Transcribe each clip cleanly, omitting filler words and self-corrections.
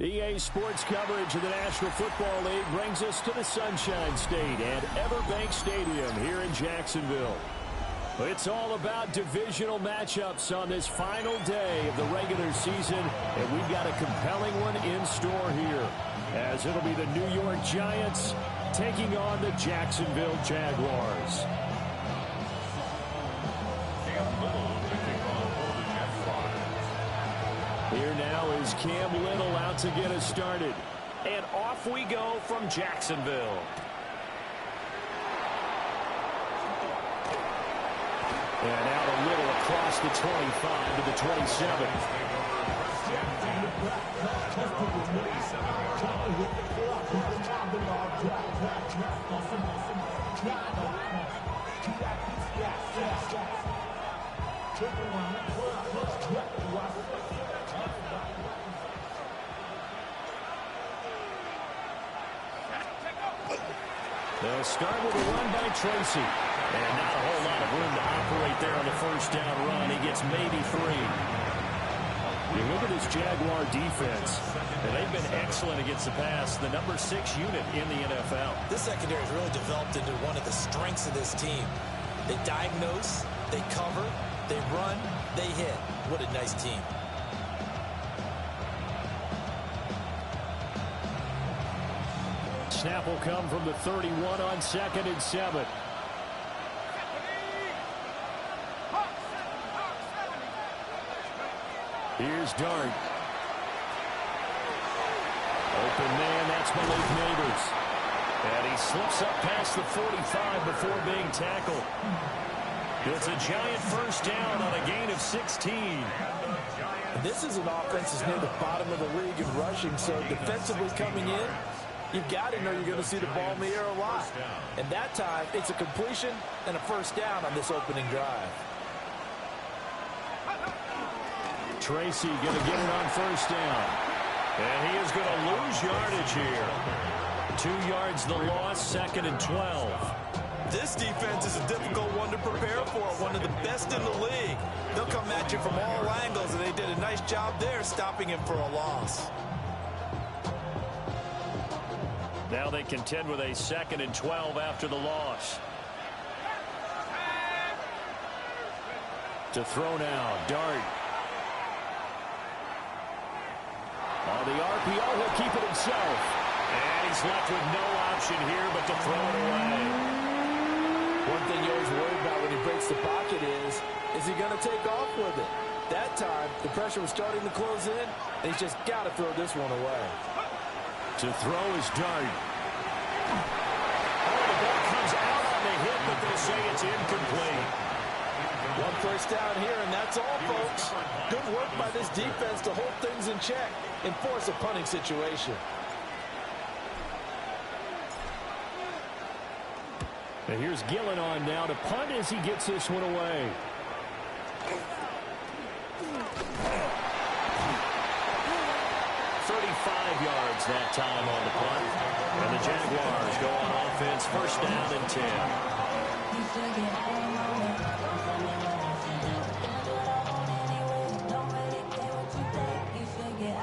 EA Sports coverage of the National Football League brings us to the Sunshine State and Everbank Stadium here in Jacksonville. It's all about divisional matchups on this final day of the regular season, and we've got a compelling one in store here, as it'll be the New York Giants taking on the Jacksonville Jaguars. Here now is Cam Little out to get us started. And off we go from Jacksonville. And out a little across the 25 to the 27. They'll start with a run by Tracy. And not a whole lot of room to operate there on the first down run. He gets maybe 3. You look at this Jaguar defense, and they've been excellent against the pass, the number 6 unit in the NFL. This secondary has really developed into one of the strengths of this team. They diagnose, they cover, they run, they hit. What a nice team. Snap will come from the 31 on 2nd and 7. Here's Dart. Open man, that's Malik Neighbors. And he slips up past the 45 before being tackled. It's a giant first down on a gain of 16. This is an offense that's near the bottom of the league in rushing, so defensively coming in, you've got to know you're going to see the ball in the air a lot. And that time, it's a completion and a first down on this opening drive. Tracy going to get it on first down. And he is going to lose yardage here. 2 yards the loss, 2nd and 12. This defense is a difficult one to prepare for, one of the best in the league. They'll come at you from all angles, and they did a nice job there stopping him for a loss. Now they contend with a 2nd and 12 after the loss. To throw now, Dart. On the RPO, he'll keep it himself. And he's left with no option here but to throw it away. One thing you always worry about when he breaks the pocket is he going to take off with it? That time, the pressure was starting to close in, and he's just got to throw this one away. To throw is Dart. Oh, the ball comes out on the hit, but they say it's incomplete. One first down here, and that's all, folks. Good work by this defense to hold things in check and force a punting situation. And here's Gillen on now to punt as he gets this one away. Yards that time on the punt. And the Jaguars go on offense, first down and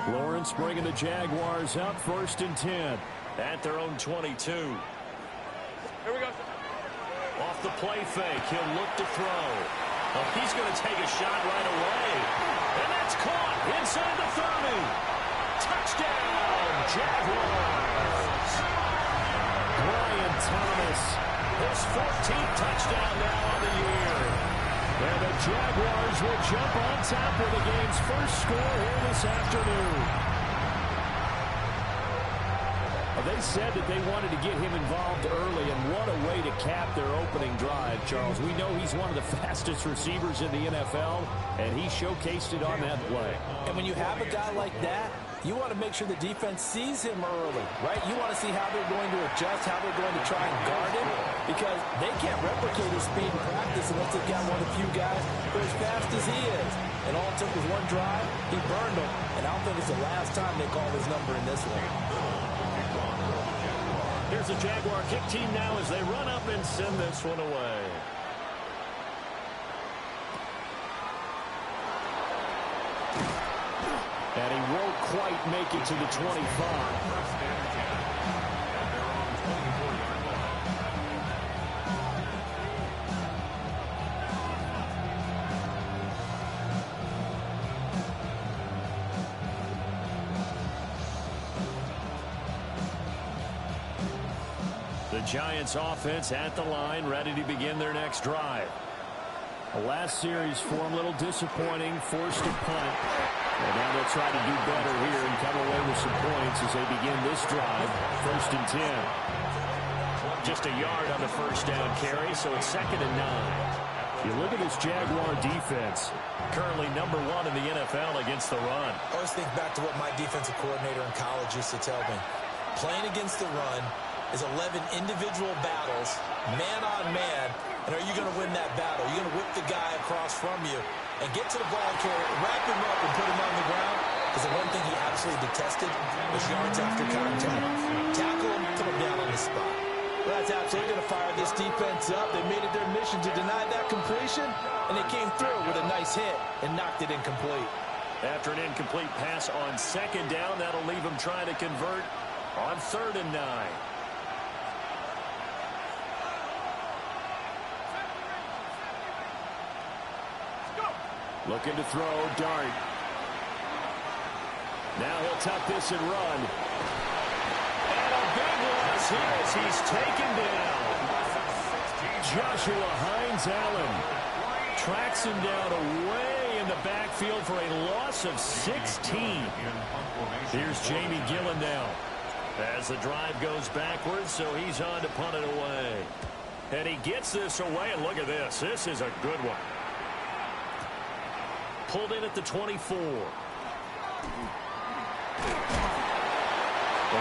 10. Lawrence bringing the Jaguars up, 1st and 10 at their own 22. Here we go. Off the play fake, he'll look to throw. Oh, he's going to take a shot right away. And that's caught inside the 30. Touchdown, Jaguars! Brian Thomas, his 14th touchdown now on the year. And the Jaguars will jump on top with the game's first score here this afternoon. They said that they wanted to get him involved early, and what a way to cap their opening drive, Charles. We know he's one of the fastest receivers in the NFL, and he showcased it on that play. And when you have a guy like that, you want to make sure the defense sees him early, right? You want to see how they're going to adjust, how they're going to try and guard him, because they can't replicate his speed in practice unless they've got one of the few guys who are as fast as he is. And all it took was one drive, he burned them, and I don't think it's the last time they call his number in this one. Here's the Jaguar kick team now as they run up and send this one away. And he won't quite make it to the 25. The Giants offense at the line, ready to begin their next drive. The last series for them, a little disappointing, forced a punt. And now they'll try to do better here and come away with some points as they begin this drive. 1st and 10. Just a yard on the first down carry, so it's 2nd and 9. You look at this Jaguar defense, currently #1 in the NFL against the run. I always think back to what my defensive coordinator in college used to tell me. Playing against the run is 11 individual battles, man on man, and are you going to win that battle? Are you going to whip the guy across from you and get to the ball carrier, wrap him up, and put him on the ground? Because the one thing he absolutely detested was yards after contact. Tackle him, put him down on the spot. Well, that's absolutely going to fire this defense up. They made it their mission to deny that completion, and they came through with a nice hit and knocked it incomplete. After an incomplete pass on 2nd down, that'll leave them trying to convert on 3rd and 9. Looking to throw, Dart. Now he'll tuck this and run. And a big loss here as he's taken down. Joshua Hines-Allen tracks him down away in the backfield for a loss of 16. Here's Jamie Gillen now as the drive goes backwards, so he's on to punt it away. And he gets this away, and look at this. This is a good one. Pulled in at the 24. A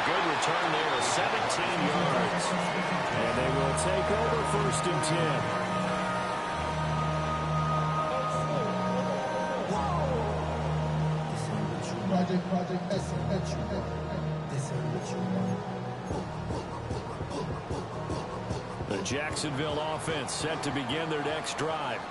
good return there of 17 yards. And they will take over 1st and 10. The Jacksonville offense set to begin their next drive.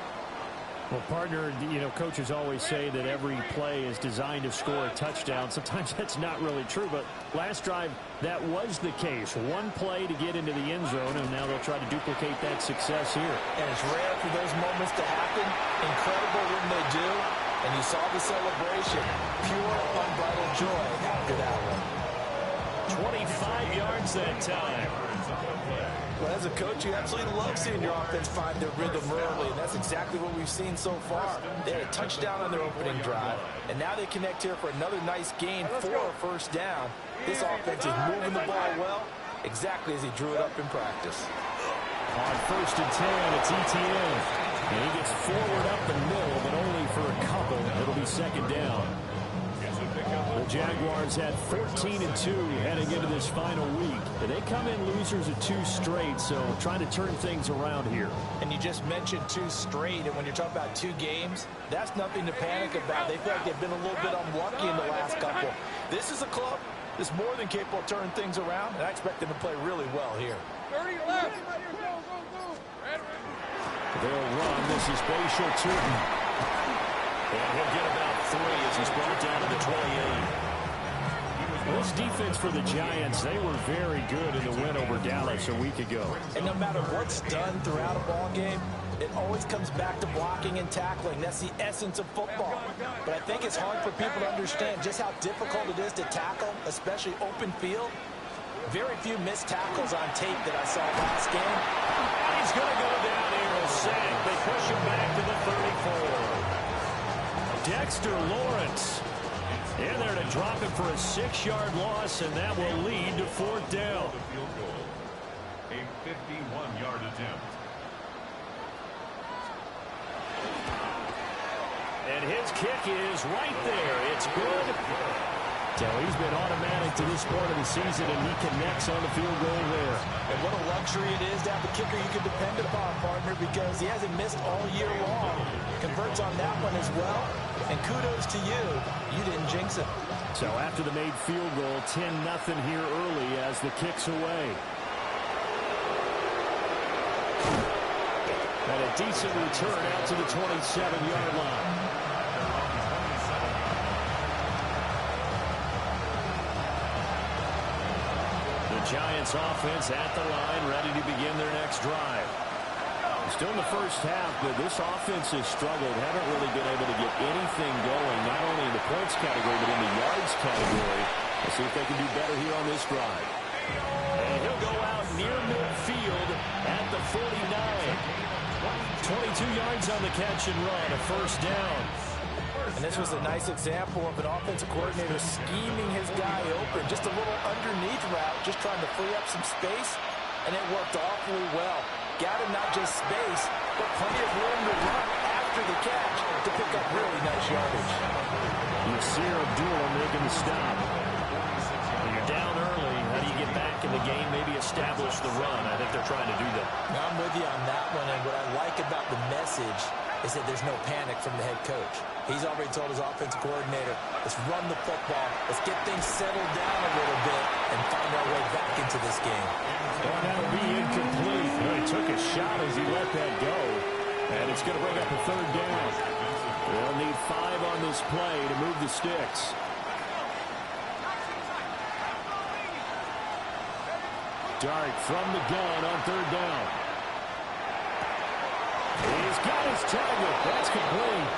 Well, partner, you know, coaches always say that every play is designed to score a touchdown. Sometimes that's not really true, but last drive, that was the case. One play to get into the end zone, and now they'll try to duplicate that success here. And it's rare for those moments to happen. Incredible when they do. And you saw the celebration. Pure, unbridled joy after that one. 25 yards that time. Well, as a coach, you absolutely love seeing your offense find their rhythm early, and that's exactly what we've seen so far. They had a touchdown on their opening drive, and now they connect here for another nice gain for a 1st down. This offense is moving the ball well, exactly as he drew it up in practice. On 1st and 10, it's ETN. And he gets forward up the middle, but only for a couple. It'll be 2nd down. The Jaguars had 14-2 heading into this final week. They come in losers of 2 straight, so trying to turn things around here. And you just mentioned 2 straight, and when you're talking about 2 games, that's nothing to panic about. They feel like they've been a little bit unlucky in the last couple. This is a club that's more than capable of turning things around, and I expect them to play really well here. 30 left. They'll run. This is Bashal Tootin. And he'll get about 3 as he's brought down to the 28. This defense for the Giants, they were very good in the win over Dallas a week ago. And no matter what's done throughout a ball game, it always comes back to blocking and tackling. That's the essence of football. But I think it's hard for people to understand just how difficult it is to tackle, especially open field. Very few missed tackles on tape that I saw last game. He's going to go down here a sack. They push him back to the 34. Dexter Lawrence in there to drop it for a 6-yard loss, and that will lead to 4th down. A 51-yard attempt. And his kick is right there. It's good. So he's been automatic to this point of the season, and he connects on the field goal there. And what a luxury it is to have a kicker you can depend upon, partner, because he hasn't missed all year long. Converts on that one as well. And kudos to you. You didn't jinx it. So after the made field goal, 10-0 here early as the kick's away. And a decent return out to the 27-yard line. Giants offense at the line, ready to begin their next drive. Still in the first half, but this offense has struggled. Haven't really been able to get anything going, not only in the points category, but in the yards category. Let's see if they can do better here on this drive. And he'll go out near midfield at the 49. 22 yards on the catch and run, a first down. And this was a nice example of an offensive coordinator scheming his guy open. Just a little underneath route, just trying to free up some space, and it worked awfully well. Got him not just space, but plenty of room to run after the catch to pick up really nice yardage. Yasir Abdullah making the stop. When you're down early, how do you get back in the game, maybe establish the run? I think they're trying to do that. Now, I'm with you on that one, and what I like about the message is that there's no panic from the head coach. He's already told his offensive coordinator, let's run the football, let's get things settled down a little bit and find our way back into this game. And that'll be incomplete. Well, he took a shot as he let that go, and it's going to bring up a third down. They'll need 5 on this play to move the sticks. Dart from the gun on third down. He's got his target. That's complete.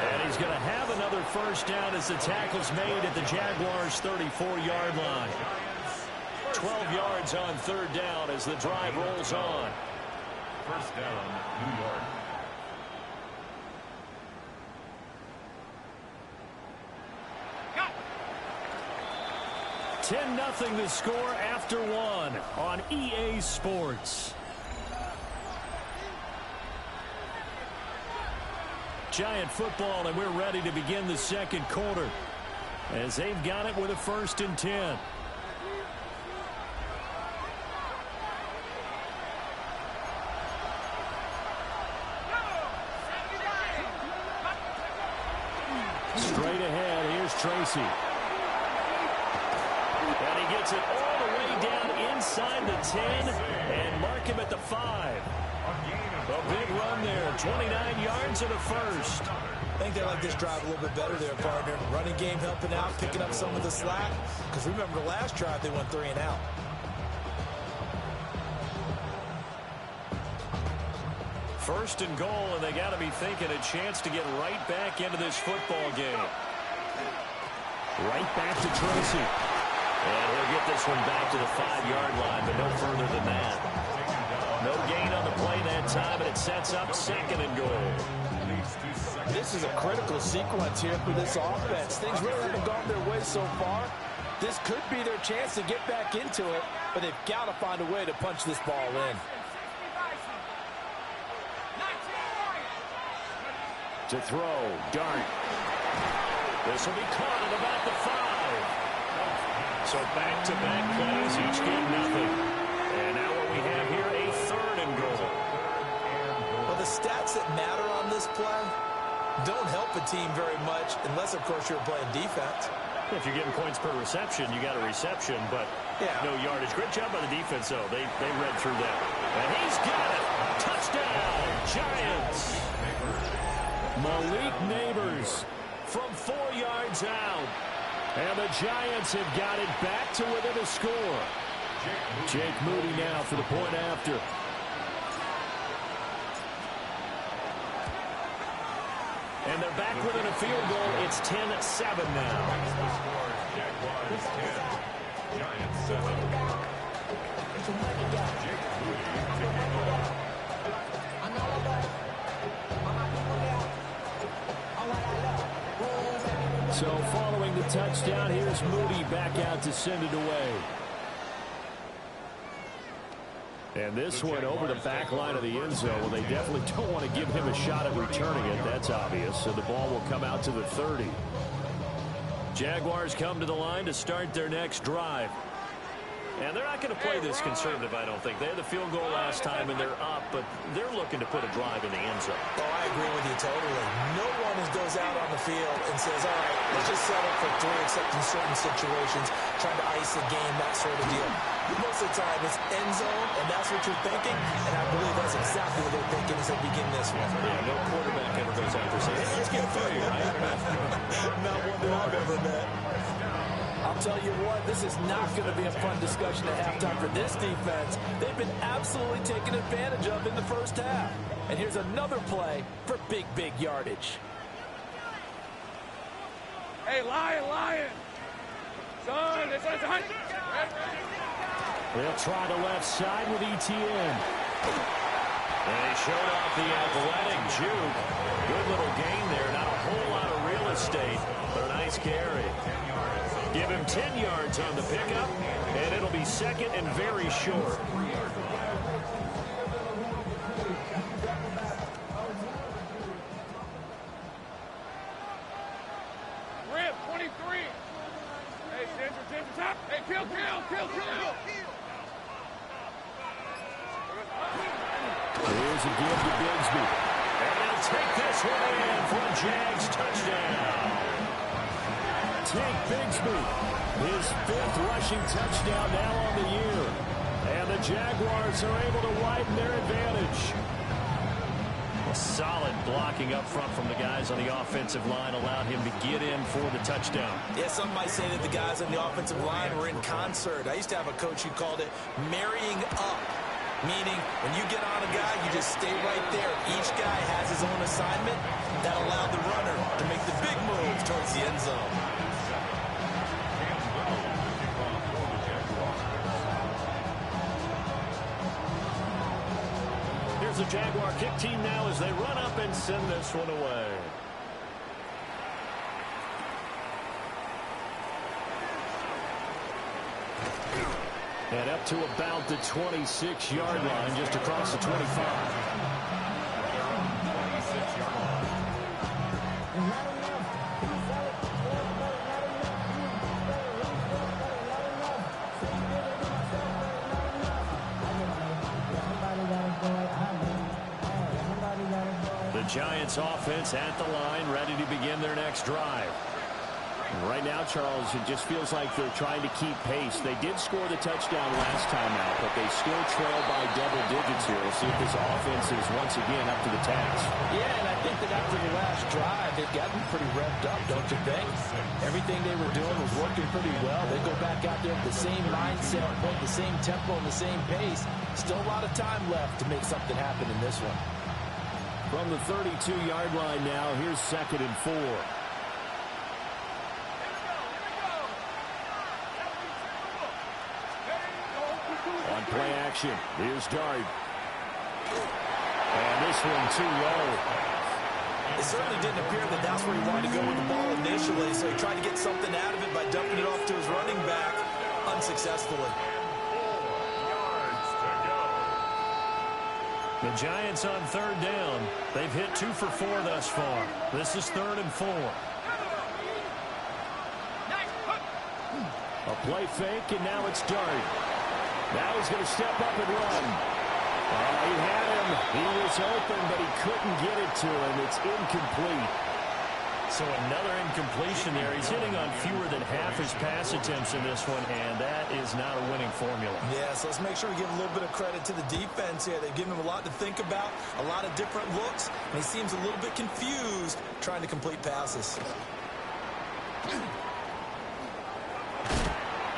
And he's going to have another first down as the tackle's made at the Jaguars' 34-yard line. 12 yards on third down as the drive rolls on. First down, New York. Go! 10-0 the score after 1 on EA Sports. Giant football, and we're ready to begin the second quarter as they've got it with a 1st and 10. Straight ahead, here's Tracy. And he gets it all the way down inside the 10 and mark him at the 5. A big run there, 29 yards and a first. I think they like this drive a little bit better there, partner. Running game helping out, picking up some of the slack. Because remember the last drive, they went 3 and out. First and goal, and they got to be thinking a chance to get right back into this football game. Right back to Tracy. And he'll get this one back to the 5-yard line, but no further than that. No gain on the play that time, and it sets up 2nd and goal. This is a critical sequence here for this offense. Things really haven't gone their way so far. This could be their chance to get back into it, but they've got to find a way to punch this ball in. To throw, Dart. This will be caught at about the 5. So back-to-back plays, each get nothing. And now what we have here, a 3rd and goal. Well, the stats that matter on this play don't help a team very much unless, of course, you're playing defense. If you're getting points per reception, you got a reception, but no yardage. Great job by the defense, though. They read through that. And he's got it. Touchdown, Giants. Malik Neighbors From 4 yards out. And the Giants have got it back to within a score. Jake Moody now for the point after. And they're back within a field goal. It's 10-7 now. Jaguars 10, Giants 7. Jake Moody taking over. So following the touchdown, here's Moody back out to send it away. And this one over the back line of the end zone. Well, they definitely don't want to give him a shot at returning it. That's obvious. So the ball will come out to the 30. Jaguars come to the line to start their next drive. And they're not going to play this conservative, I don't think. They had the field goal last time, and they're up, but they're looking to put a drive in the end zone. Oh, I agree with you totally. No one goes out on the field and says, all right, let's just settle for 3, except in certain situations, trying to ice the game, that sort of deal. Most of the time, it's end zone, and that's what you're thinking, and I believe that's exactly what they're thinking as they begin this one. Yeah, no quarterback ever goes out there saying, hey, let's get 3, right? Not one that I've ever met. I'll Tell you what, this is not going to be a fun discussion at halftime for this defense. They've been absolutely taken advantage of in the first half. And here's another play for big, big yardage. Hey, Lion. Son, it's a hunt. They'll try the left side with ETN. And he showed off the athletic juke. Good little gain there. Not a whole lot of real estate, but a nice carry. Give him 10 yards on the pickup, and it'll be second and very short. Rip, 23. Hey, Ginger, top. Hey, kill. Here's a give to Bigsby. And they'll take this one in for a Jags touchdown. Take Bigsby, his 5th rushing touchdown now on the year. And the Jaguars are able to widen their advantage. A solid blocking up front from the guys on the offensive line allowed him to get in for the touchdown. Yeah, some might say that the guys on the offensive line were in concert. I used to have a coach who called it marrying up, meaning when you get on a guy, you just stay right there. Each guy has his own assignment that allowed the runner to make the big move towards the end zone. Here's the Jaguar kick team now as they run up and send this one away. And up to about the 26-yard line, just across the 25. The Giants offense at the line, ready to begin their next drive. Right now, Charles, it just feels like they're trying to keep pace. They did score the touchdown last time out, but they still trail by double digits here. We'll see if this offense is once again up to the task. Yeah, and I think that after the last drive, they've gotten pretty revved up, don't you think? Everything they were doing was working pretty well. They go back out there with the same mindset, the same tempo, and the same pace. Still a lot of time left to make something happen in this one. From the 32-yard line now, here's 2nd and 4. On play action, here's Dart. And this one too low. It certainly didn't appear that that's where he wanted to go with the ball initially, so he tried to get something out of it by dumping it off to his running back unsuccessfully. The Giants on 3rd down. They've hit 2 for 4 thus far. This is 3rd and 4. A play fake, and now it's Dart. Now he's going to step up and run. He had him. He was open, but he couldn't get it to him. It's incomplete. So another incompletion there. He's hitting on fewer than half his pass attempts in this one, and that is not a winning formula. Yeah, so let's make sure we give a little bit of credit to the defense here. They've given him a lot to think about, a lot of different looks, and he seems a little bit confused trying to complete passes.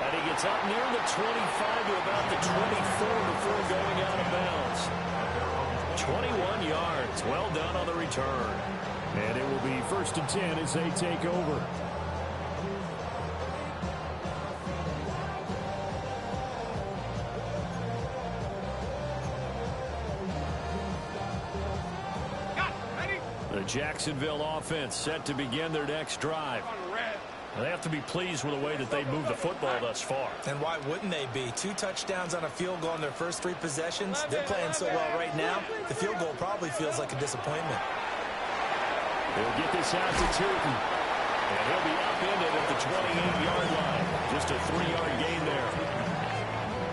And he gets up near the 25 to about the 24 before going out of bounds. 21 yards. Well done on the return. And it will be 1st and 10 as they take over. The Jacksonville offense set to begin their next drive. They have to be pleased with the way that they moved the football thus far. And why wouldn't they be? 2 touchdowns on a field goal in their first 3 possessions. They're playing so well right now, the field goal probably feels like a disappointment. They'll get this out to Tootin. And he'll be upended at the 28-yard line. Just a 3-yard gain there.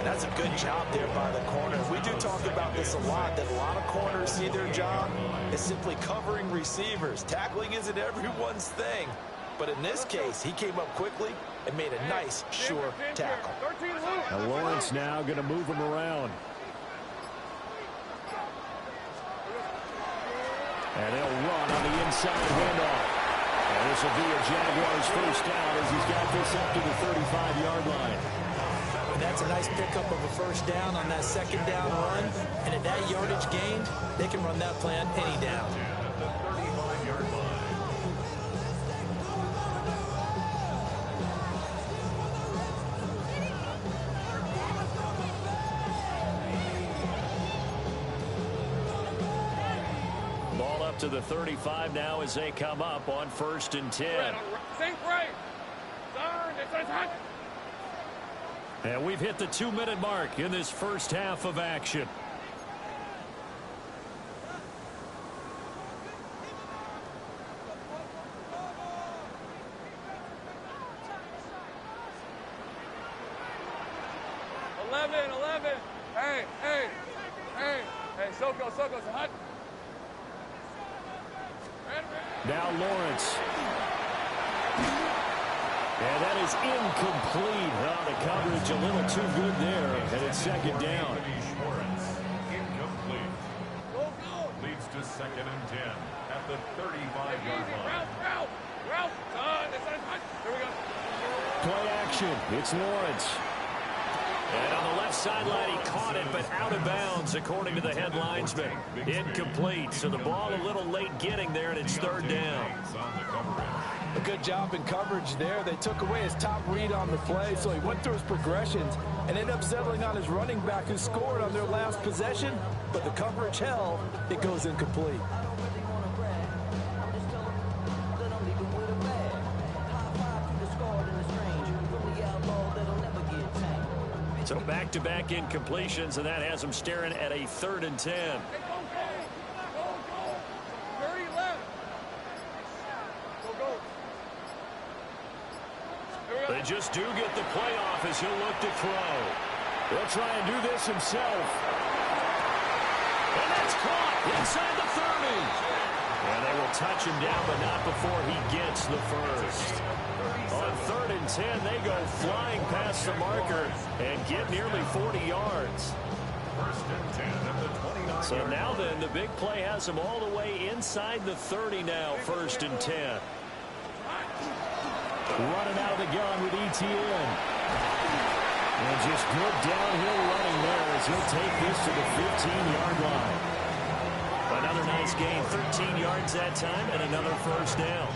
That's a good job there by the corner. We do talk about this a lot, that a lot of corners see their job as simply covering receivers. Tackling isn't everyone's thing. But in this case, he came up quickly and made a nice, sure tackle. Now Lawrence now going to move him around. And they'll run on the inside handoff. And this will be a Jaguars first down as he's got this up to the 35-yard line. And that's a nice pickup of a first down on that second down run. And at that yardage gained, they can run that plan any down. At the 35-yard line. Ball up to the 35 now as they come up on 1st and 10. Think right. Turn. It's hot. And we've hit the 2-minute mark in this first half of action. Hey, Soko, it's hot. Now Lawrence. And that is incomplete. Oh, the coverage a little too good there. And it's second down. Incomplete. Leads to 2nd and 10 at the 35-yard line. Route. Here we go. Play action. It's Lawrence. And on the left sideline, he caught it, but out of bounds, according to the head linesman. Incomplete. So the ball a little late getting there, and it's 3rd down. A good job in coverage there. They took away his top read on the play, so he went through his progressions and ended up settling on his running back who scored on their last possession. But the coverage held. It goes incomplete. So back-to-back incompletions, and that has him staring at a 3rd and 10. Hey, go. 30 left. Go. They just do get the playoff as he'll look to throw. He'll try and do this himself. And that's caught inside the 30. And they will touch him down, but not before he gets the first. On 3rd and 10, they go flying past the marker and get nearly 40 yards. 1st and 10 at the 29. So now then, the big play has them all the way inside the 30 now, 1st and 10. Running out of the gun with ETN. And just good downhill running there as he'll take this to the 15-yard line. Another nice gain, 13 yards that time, and another first down.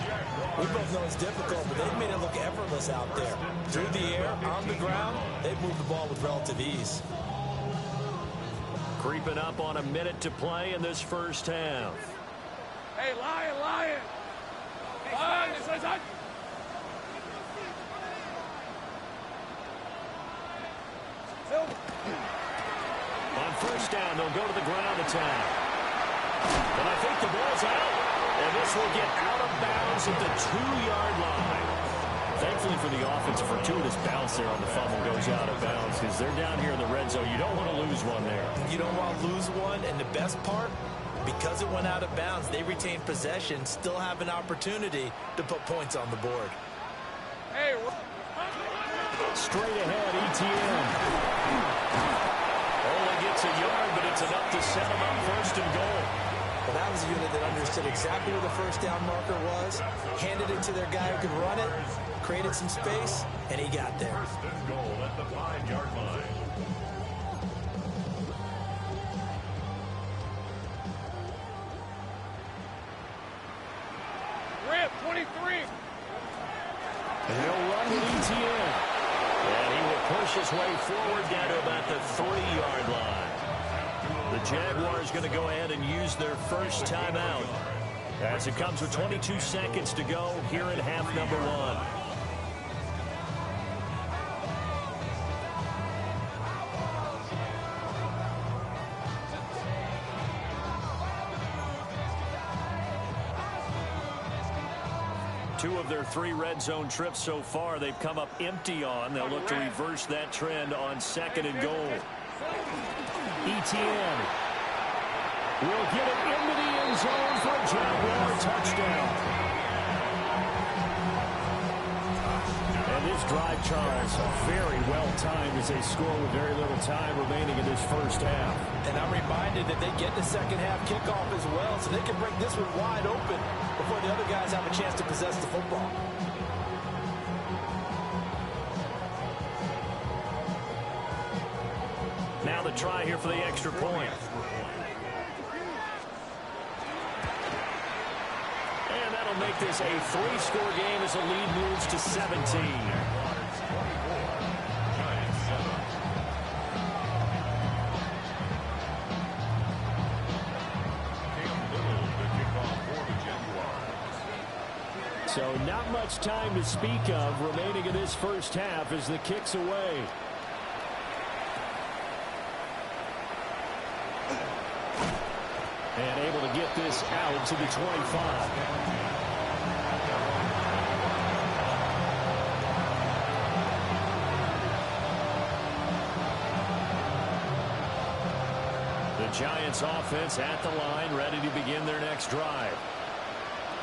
We both know it's difficult, but they've made it look effortless out there. Through the air, on the ground, they've moved the ball with relative ease. Creeping up on a minute to play in this first half. Hey, Lion. It's hot. On first down, they'll go to the ground attack. And I think the ball's out. And this will get out of bounds at the 2-yard line. Thankfully for the offense, a fortuitous bounce there on the fumble goes out of bounds because they're down here in the red zone. You don't want to lose one there. You don't want to lose one, and the best part, because it went out of bounds, they retain possession, still have an opportunity to put points on the board. Hey, straight ahead, ETN. Only gets a yard, but it's enough to set him up 1st and goal. Well, that was a unit that understood exactly where the first down marker was, handed it to their guy who could run it, created some space, and he got there. 1st and goal at the 5-yard line. Rip, 23. And he'll run with ETN. And he will push his way forward down to about the 3-yard line. The Jaguars going to go ahead and use their first timeout as it comes with 22 seconds to go here in half number 1. Two of their 3 red zone trips so far, they've come up empty on. They'll look to reverse that trend on 2nd and goal. ETN will get it into the end zone for a Jaguar touchdown. And This drive, Charles, very well timed as they score with very little time remaining in this first half. And I'm reminded that they get the second half kickoff as well, so they can break this one wide open before the other guys have a chance to possess the football. Now the try here for the extra point. And that'll make this a 3-score game as the lead moves to 17. So not much time to speak of remaining in this first half as the kick's away. And able to get this out to the 25. The Giants offense at the line, ready to begin their next drive.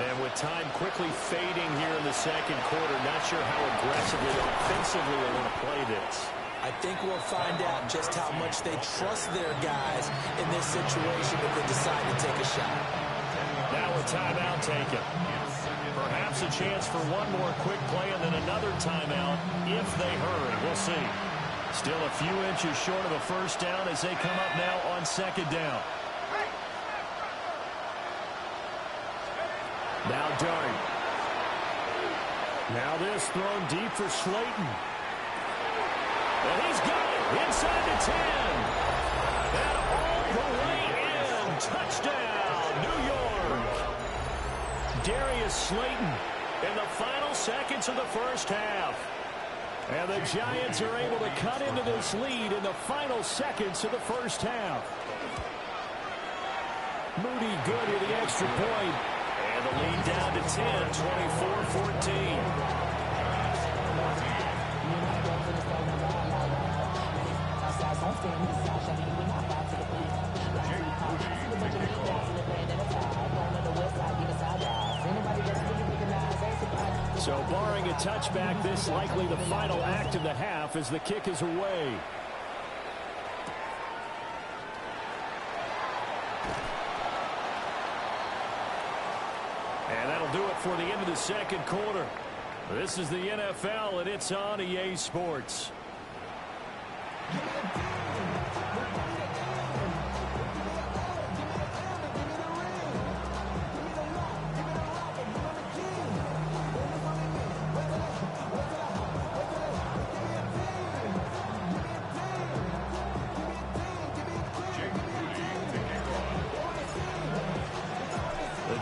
And with time quickly fading here in the second quarter, not sure how aggressively or offensively they want to play this. I think we'll find out just how much they trust their guys in this situation if they decide to take a shot. Now a timeout taken. Perhaps a chance for one more quick play and then another timeout if they hurry. We'll see. Still a few inches short of a first down as they come up now on second down. Now Dart. Now this thrown deep for Slayton. And he's got it inside the 10. And all the way in. Touchdown, New York. Darius Slayton in the final seconds of the first half. And the Giants are able to cut into this lead in the final seconds of the first half. Moody good with the extra point. And the lead down to 10, 24-14. So barring a touchback, this likely the final act of the half as the kick is away. And that'll do it for the end of the second quarter. This is the NFL, and it's on EA Sports.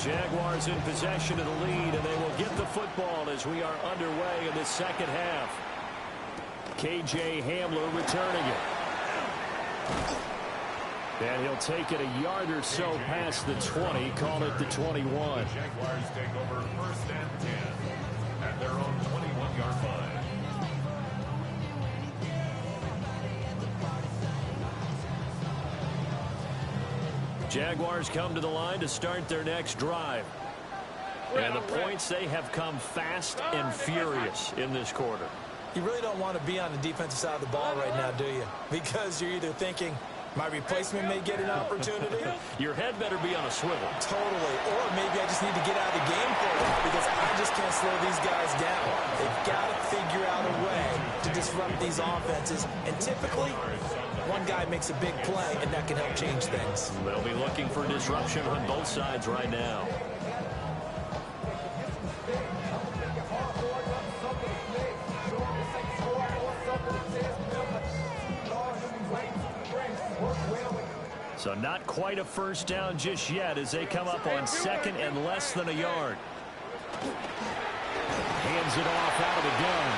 Jaguars in possession of the lead, and they will get the football as we are underway in the second half. KJ Hamler returning it. And he'll take it a yard or so past the 20, call it the 21. The Jaguars take over first and 10 at their own 21-yard line. Jaguars come to the line to start their next drive. And the points, they have come fast and furious in this quarter. You really don't want to be on the defensive side of the ball right now, do you? Because you're either thinking, my replacement may get an opportunity. Your head better be on a swivel. Totally. Or maybe I just need to get out of the game for a while because I just can't slow these guys down. They've got to figure out a way to disrupt these offenses. And typically, one guy makes a big play, and that can help change things. They'll be looking for disruption on both sides right now. So not quite a first down just yet as they come up on second and less than a yard. Hands it off out of the gun.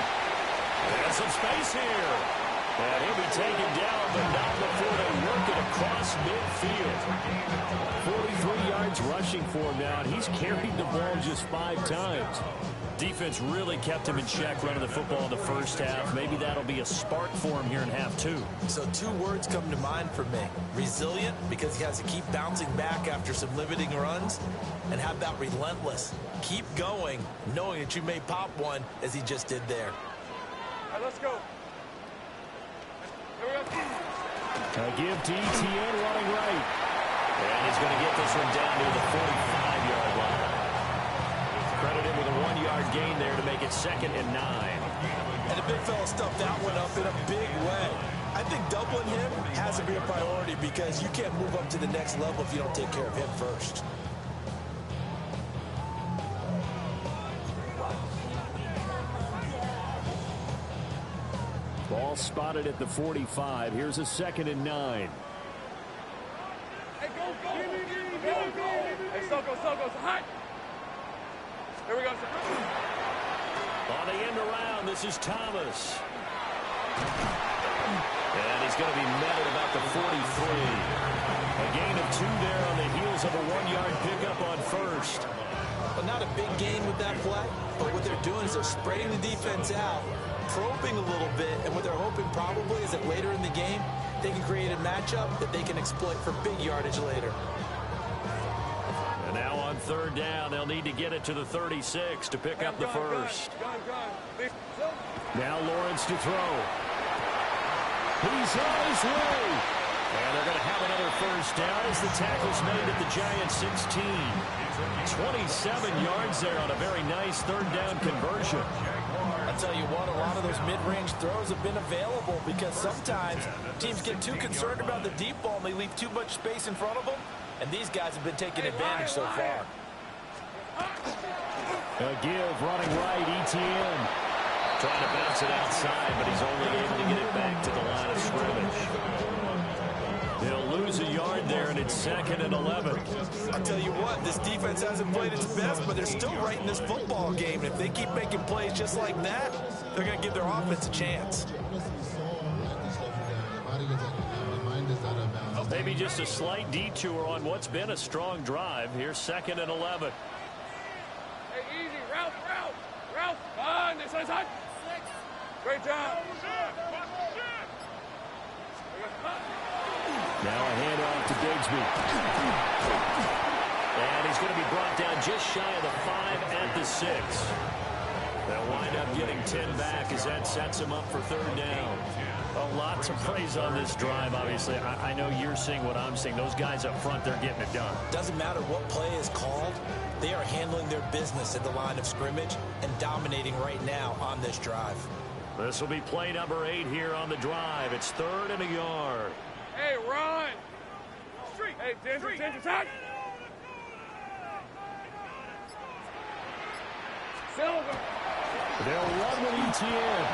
And some space here. And he'll be taken down, but not before they work it across midfield. 43 yards rushing for him now, and he's carried the ball just 5 times. Defense really kept him in check running the football in the first half. Maybe that'll be a spark for him here in half 2. So 2 words come to mind for me. Resilient, because he has to keep bouncing back after some limiting runs. And how about relentless? Keep going, knowing that you may pop one as he just did there. right, let's go. Here we go. A give to ETN running right. And he's going to get this one down to the 45-yard line. Credit him with a 1-yard gain there to make it 2nd and 9. And the big fella stuffed that one up in a big way. I think doubling him has to be a priority because you can't move up to the next level if you don't take care of him first. Ball spotted at the 45. Here's a 2nd and 9. Hey, go, go. Hey, Soko, hot. Here we go. On the end around, this is Thomas. And he's going to be met at about the 43. A gain of 2 there on the heels of a 1-yard pickup on first. Well, not a big gain with that play, but what they're doing is they're spreading the defense out, probing a little bit, and what they're hoping probably is that later in the game, they can create a matchup that they can exploit for big yardage later. And now on 3rd down, they'll need to get it to the 36 to pick up the first. Now Lawrence to throw. He's on his way. And they're going to have another first down as the tackle's made at the Giants 16. 27 yards there on a very nice 3rd down conversion. I'll tell you what, a lot of those mid-range throws have been available because sometimes teams get too concerned about the deep ball and they leave too much space in front of them, and these guys have been taking advantage so far. A give running right, ETN. Trying to bounce it outside, but he's only able to get it back to the line of scrimmage. He'll lose a yard there, and it's 2nd and 11. I'll tell you what, this defense hasn't played its best, but they're still right in this football game. And if they keep making plays just like that, they're going to give their offense a chance. Maybe just a slight detour on what's been a strong drive. Here's 2nd and 11. Hey, easy. Ralph. On this side. Great job. Now a handoff to Bigsby. And he's going to be brought down just shy of the 5 at the 6. They'll wind up getting 10 back as that sets him up for 3rd down. A lot to praise on this drive, obviously. I know you're seeing what I'm seeing. Those guys up front, they're getting it done. Doesn't matter what play is called. They are handling their business at the line of scrimmage and dominating right now on this drive. This will be play number 8 here on the drive. It's 3rd and a yard. Hey, run. Hey, Ginger, touch. Silver. They'll run with ETN.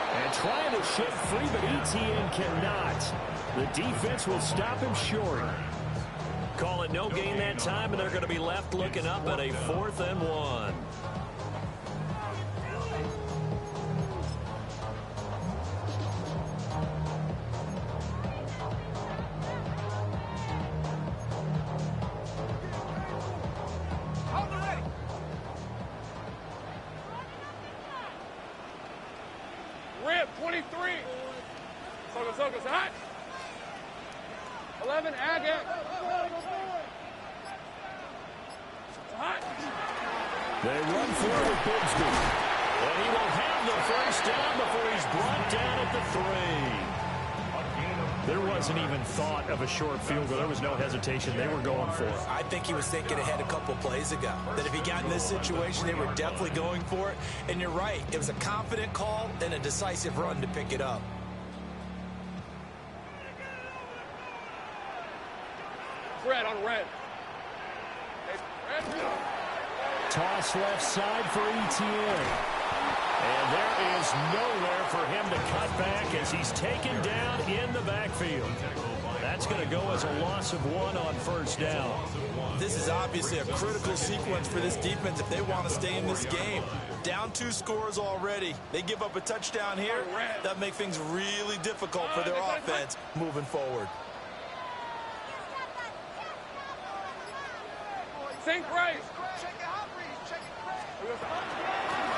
And trying to shift free, but ETN cannot. The defense will stop him short. Call it no gain that time, and they're going to be left looking up at a 4th and 1. Rip, 23. Soko, hot. 11, Agate. Hot. They run forward with Bigsby. And he will have the first down before he's brought down at the 3. There wasn't even thought of a short field goal. There was no hesitation. They were going for it. I think he was thinking ahead a couple plays ago, that if he got in this situation, they were definitely going for it. And you're right. It was a confident call and a decisive run to pick it up. Red on red. Hey, red. Toss left side for ETN. And there is nowhere for him to cut back as he's taken down in the backfield. That's going to go as a loss of 1 on first down. This is obviously a critical sequence for this defense if they want to stay in this game. Down 2 scores already. They give up a touchdown here. That makes things really difficult for their offense moving forward. Sink right.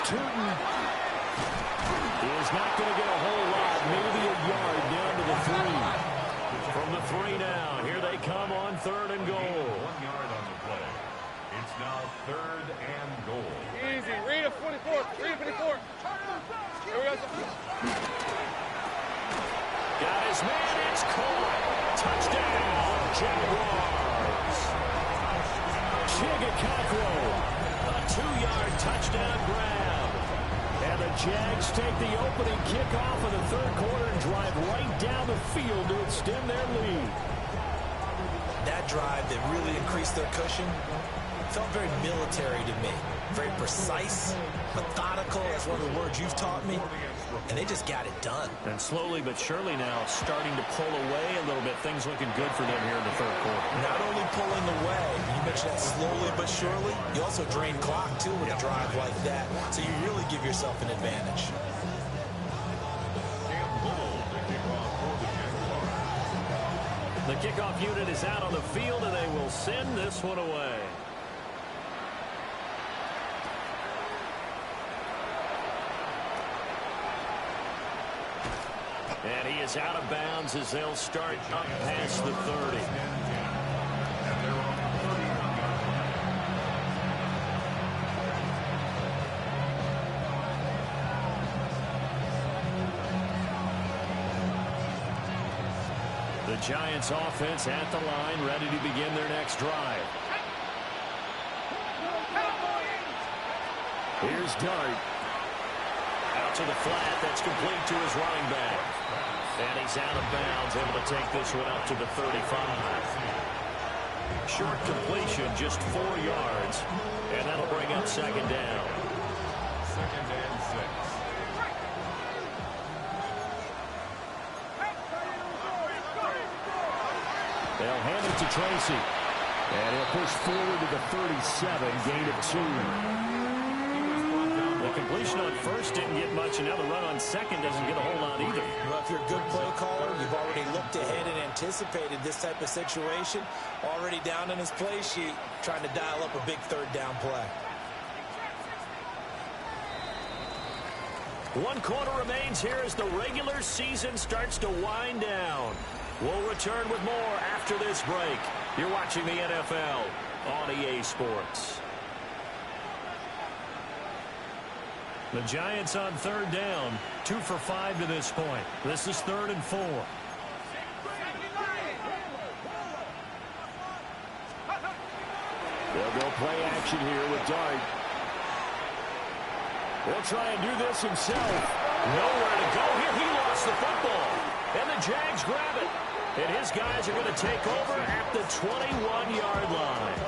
Tootin is not going to get a whole lot, maybe a yard down to the 3. From the 3 now, here they come on 3rd and goal. 1 yard on the play. It's now 3rd and goal. Easy. Read a 24. Here we go. his man. It's caught. Touchdown, Jaguars. Chigakakro, a 2-yard touchdown grab. And the Jags take the opening kickoff of the third quarter and drive right down the field to extend their lead. That drive that really increased their cushion felt very military to me. Very precise, methodical, that's one of the words you've taught me. And they just got it done. And slowly but surely now starting to pull away a little bit. Things looking good for them here in the third quarter. Not only pulling away, you mentioned that slowly but surely, you also drain clock too with a drive like that. So you really give yourself an advantage. The kickoff unit is out on the field, and they will send this one away. And he is out of bounds as they'll start up past the 30. The Giants offense at the line, ready to begin their next drive. Here's Dart. Out to the flat. That's complete to his running back. And he's out of bounds, able to take this one up to the 35. Short completion, just 4 yards. And that'll bring up second down. 2nd and 6. They'll hand it to Tracy. And he'll push forward to the 37, gain of 2. The completion on first didn't get much, and now the run on second doesn't get a whole lot either. Well, if you're a good play caller, you've already looked ahead and anticipated this type of situation. Already down in his play sheet, trying to dial up a big third down play. 1 quarter remains here as the regular season starts to wind down. We'll return with more after this break. You're watching the NFL on EA Sports. The Giants on third down, 2 for 5 to this point. This is 3rd and 4. They'll go play action here with Dart. He'll try and do this himself. Nowhere to go here. He lost the football. And the Jags grab it. And his guys are going to take over at the 21-yard line.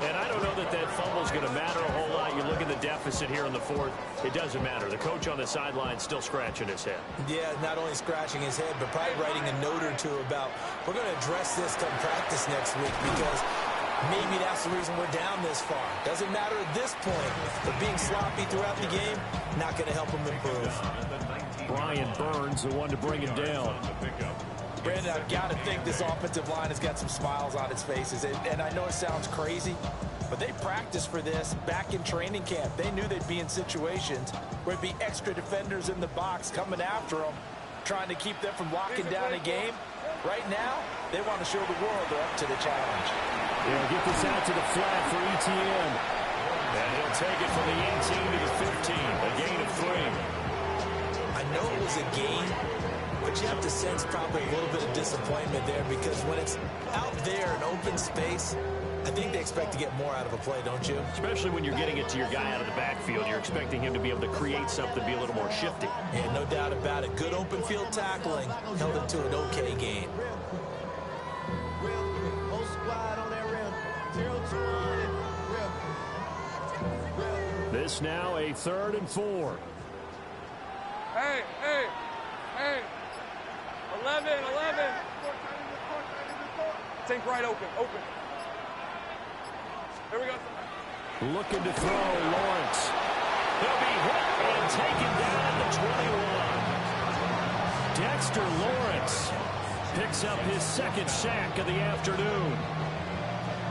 And I don't know that that fumble is going to matter a whole lot. You look at the deficit here in the 4th. It doesn't matter. The coach on the sideline still scratching his head. Yeah, not only scratching his head, but probably writing a note or two about, we're going to address this come practice next week because maybe that's the reason we're down this far. Doesn't matter at this point, but being sloppy throughout the game, not going to help him improve. Brian Burns, the one to bring him down. Brandon, I've got to think this offensive line has got some smiles on its faces. And I know it sounds crazy, but they practiced for this back in training camp. They knew they'd be in situations where there'd be extra defenders in the box coming after them, trying to keep them from locking down a game. Right now, they want to show the world they're up to the challenge. They'll get this out to the flat for ETN. And he'll take it from the 18 to the 15, a gain of 3. I know it was a gain, but you have to sense probably a little bit of disappointment there because when it's out there in open space, I think they expect to get more out of a play, don't you? Especially when you're getting it to your guy out of the backfield. You're expecting him to be able to create something, be a little more shifty. Yeah, no doubt about it. Good open field tackling held it to an okay gain. This now a 3rd and 4. Hey, hey, hey. 11. Think right open. Here we go. Looking to throw, Lawrence. He'll be hit and taken down at the 21. Dexter Lawrence picks up his 2nd sack of the afternoon.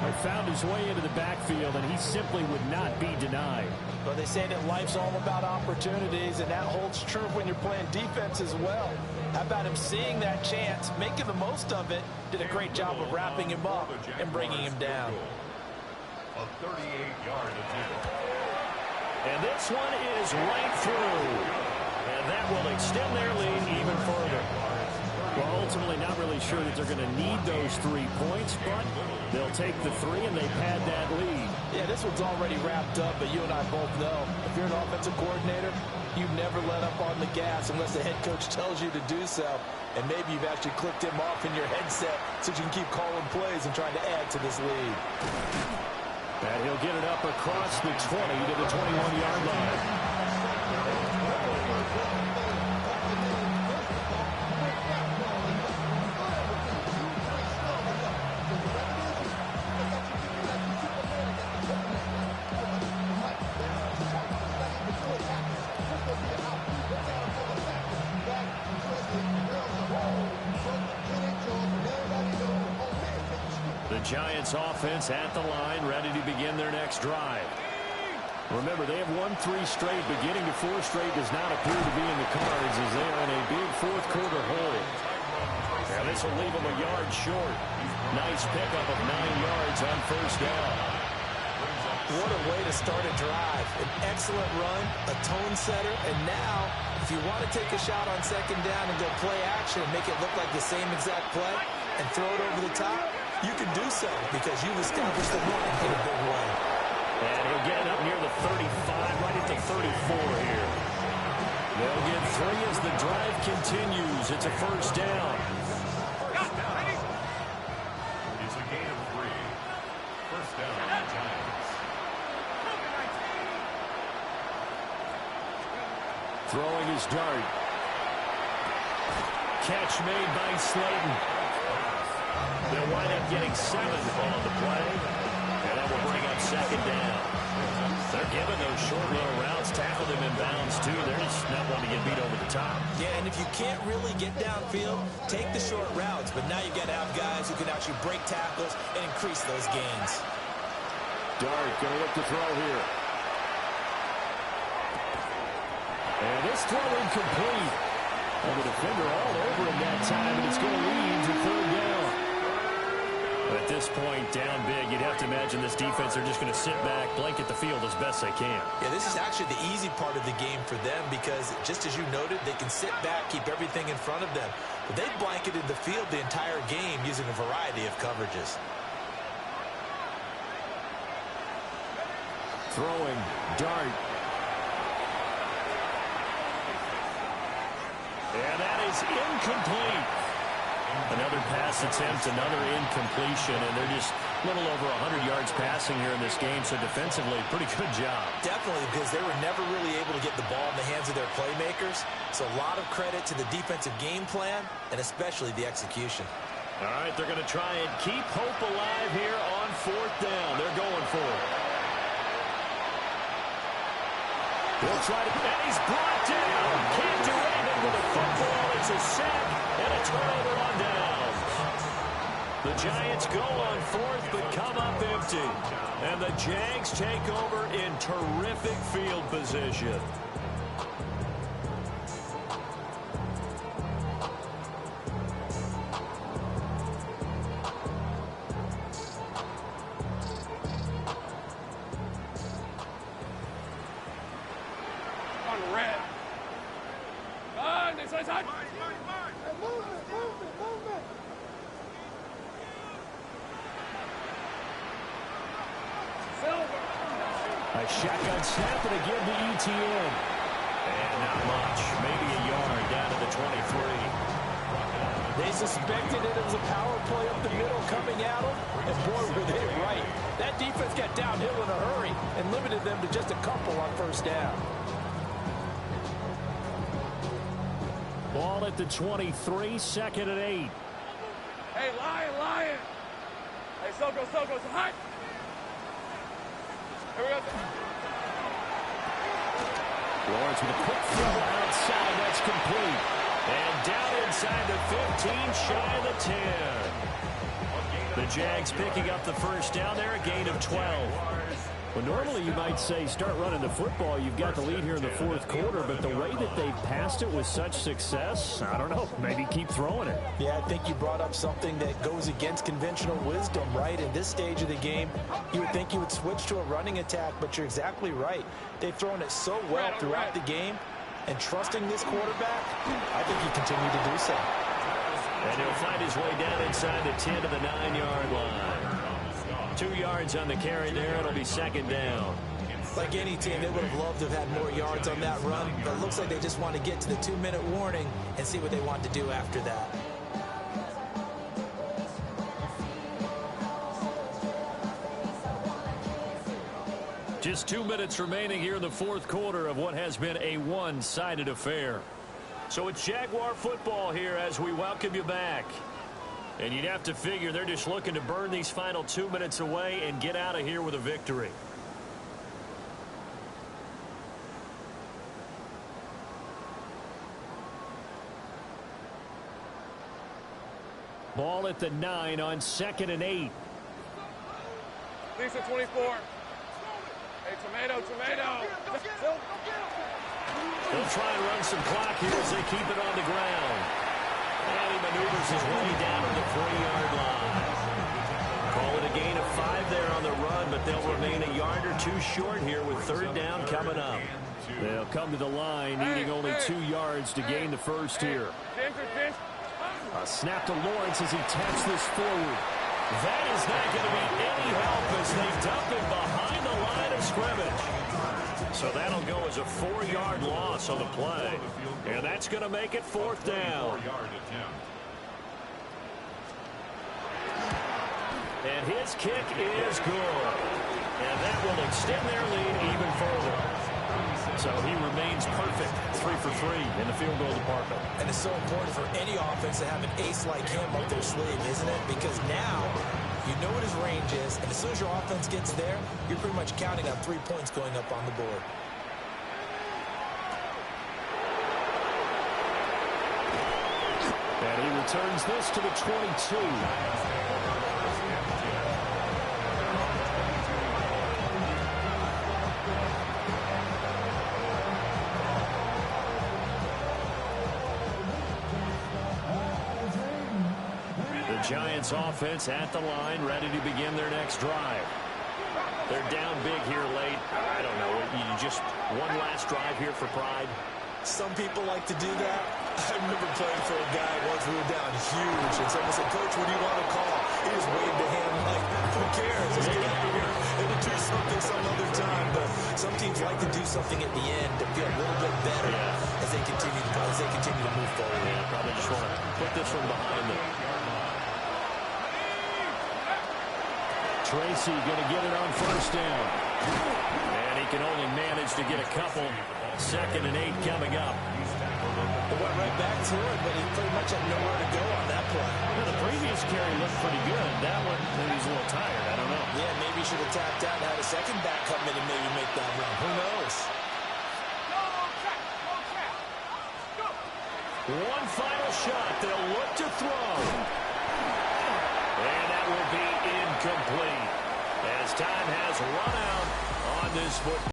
He found his way into the backfield, and he simply would not be denied. But they say that life's all about opportunities, and that holds true when you're playing defense as well. How about him seeing that chance, making the most of it, did a great job of wrapping him up and bringing him down. A 38-yard attempt. And this one is right through. And that will extend their lead even further. Well, ultimately not really sure that they're going to need those 3 points, but they'll take the 3, and they've had that lead. Yeah, this one's already wrapped up, but you and I both know if you're an offensive coordinator, you never let up on the gas unless the head coach tells you to do so. And maybe you've actually clicked him off in your headset so you can keep calling plays and trying to add to this lead. And he'll get it up across the 20 to the 21-yard line. The Giants offense at the line, ready to begin their next drive. Remember, they have won 3 straight, but getting to 4 straight does not appear to be in the cards as they are in a big fourth-quarter hole. Now this will leave them a yard short. Nice pickup of 9 yards on first down. What a way to start a drive. An excellent run, a tone setter, and now, if you want to take a shot on second down and go play action and make it look like the same exact play and throw it over the top, you can do so because you've established the run in a big way. And he'll get it up near the 35, right at the 34 here. They'll get 3 as the drive continues. It's a first down. It's a gain of 3. First down, Giants. Throwing his dart. Catch made by Slayton. They'll wind up getting 7 on the play, and that will bring up second down. They're giving those short little routes, tackle them in bounds, too. They're just not wanting to get beat over the top. Yeah, and if you can't really get downfield, take the short routes. But now you've got to have guys who can actually break tackles and increase those gains. Dart going to look to throw here. And this throw incomplete. And the defender all over him that time, and it's going to lead to third down. At this point, down big, you'd have to imagine this defense are just going to sit back, blanket the field as best they can. Yeah, this is actually the easy part of the game for them because, just as you noted, they can sit back, keep everything in front of them. But they've blanketed the field the entire game using a variety of coverages. Throwing, dart. And that is incomplete. Another pass attempt, another incompletion, and they're just a little over 100 yards passing here in this game, so defensively, pretty good job. Definitely, because they were never really able to get the ball in the hands of their playmakers, so a lot of credit to the defensive game plan, and especially the execution. All right, they're going to try and keep hope alive here on fourth down. They're going for it. He'll try to, and he's brought down. Can't do anything with the football. It's a sack and a turnover on downs. The Giants go on fourth, but come up empty. And the Jags take over in terrific field position. A shotgun snap and again to ETN. And not much. Maybe a yard down to the 23. They suspected it was a power play up the middle coming at them. And boy, were they right. That defense got downhill in a hurry and limited them to just a couple on first down. Ball at the 23, second and 8. Hey, Lion. Hey, Soko, hot. Here we go. Lawrence with a quick throw outside. That's complete. And down inside the 15, shy of the 10. The Jags picking up the first down there, a gain of 12. Well, normally you might say start running the football. You've got the lead here in the fourth quarter, but the way that they've passed it with such success, I don't know, maybe keep throwing it. Yeah, I think you brought up something that goes against conventional wisdom, right? In this stage of the game, you would think you would switch to a running attack, but you're exactly right. They've thrown it so well throughout the game, and trusting this quarterback, I think you continue to do so. And he'll find his way down inside the 10 to the 9-yard line. 2 yards on the carry there. It'll be second down. Like any team, they would have loved to have had more yards on that run, but it looks like they just want to get to the 2-minute warning and see what they want to do after that. Just 2 minutes remaining here in the fourth quarter of what has been a one-sided affair. So it's Jaguar football here as we welcome you back. And you'd have to figure they're just looking to burn these final 2 minutes away and get out of here with a victory. Ball at the 9 on 2nd and 8. Lisa 24. Hey, tomato. They'll try and run some clock here as they keep it on the ground. And he maneuvers his way down to the 3-yard line. Call it a gain of 5 there on the run, but they'll remain a yard or 2 short here with 3rd down coming up. They'll come to the line, needing only 2 yards to gain the first here. A snap to Lawrence as he taps this forward. That is not going to be any help as they dump it behind the line of scrimmage. So that'll go as a 4-yard loss on the play. And that's going to make it 4th down. And his kick is good. And that will extend their lead even further. So he remains perfect, 3 for 3 in the field goal department. And it's so important for any offense to have an ace like him up their sleeve, isn't it? Because now you know what his range is, and as soon as your offense gets there, you're pretty much counting on 3 points going up on the board. And he returns this to the 22. Giants offense at the line, ready to begin their next drive. They're down big here late. I don't know. You just one last drive here for pride. Some people like to do that. I remember playing for a guy once we were down huge, and someone said, "Coach, what do you want to call?" He just waved a hand like, who cares? Let's get out of here. They will do something some other time, but some teams like to do something at the end to feel a little bit better as they continue to move forward. Yeah, probably just want to put this one behind them. Tracy going to get it on 1st down. And he can only manage to get a couple. 2nd and 8 coming up. They went right back to it, but he pretty much had nowhere to go on that play. Well, the previous carry looked pretty good. That one, maybe he's a little tired. I don't know. Yeah, maybe he should have tapped out and had a second back come in and maybe make that run. Who knows? One final shot. They'll look to throw. And that will be incomplete as time has run out on this football.